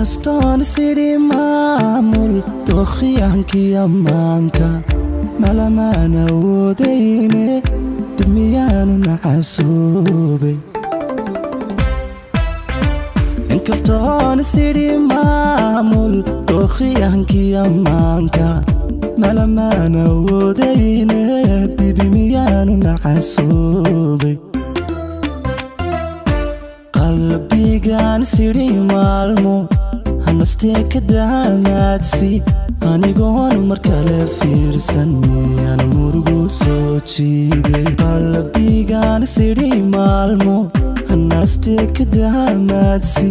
inkastoo sidii maamul dookhiyankii ammaanka malamaan awoodayne dib miyaanu nacasuubay inkastoo sidii maamul dookhiyankii ammaanka malamaan awoodayne dib miyaanu nacasuubay qalbigan sidii maalmo hanastee ka daamaadsi anigoon mar kale fiirsan miyaan murugu soo jiiday qalbigan sidii maalmo hanastee ka daamaadsi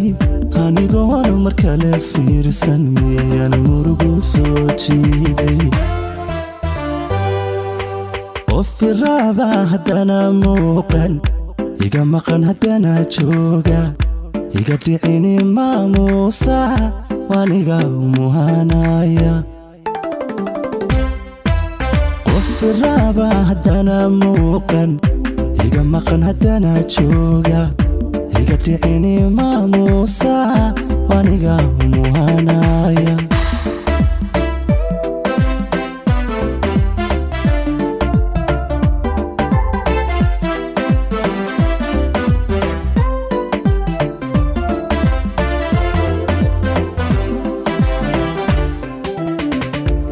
anigoon mar kale fiirsan miyaan murugu soo jiiday ofiraaba haddana muuqan iga maqan haddana jooga iga dhicini maamuusa waaniga umuhanaya ofiraaba haddana muuqan iga maqan haddana jooga iga dhicini maamuusa waaniga umuhanaya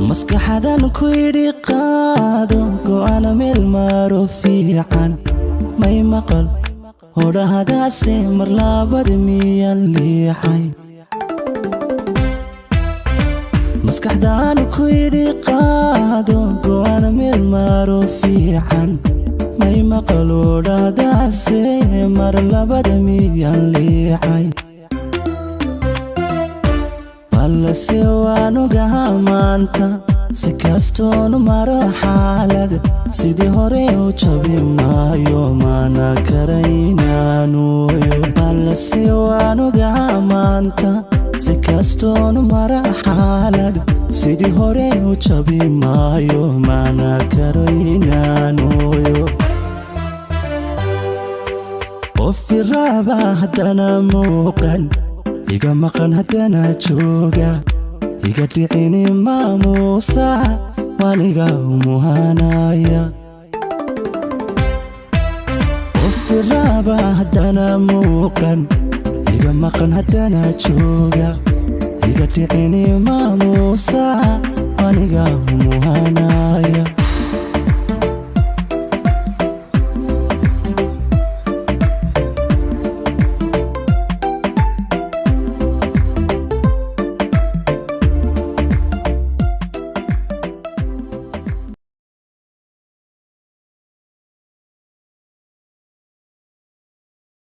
maskaxadan ku yidhi qaado go'aana meel maaro fiican may maqal hodhahadaase mar laabada miyaan liixay maskaxdan ku yidhi qaado go'aana meel maaro fiican may maqal hodhahadaase mar labada miyaan liixay balse waan ogaha maanta si kastoonu maro xaalad sidii hore u jabi maayo mana karaynaanoyo balse waan ogaha maanta si kastoonu maro xaalad sidii hore u jabi maayo mana karaynaanoyo ofiraaba haddana muuqan iga maqan haddana jooga iga dhicini maamuusa waaniga umuhanaya ofiraaba haddana muuqan iga maqan haddana jooga iga dhicini maamuusa waaniga umuhanaya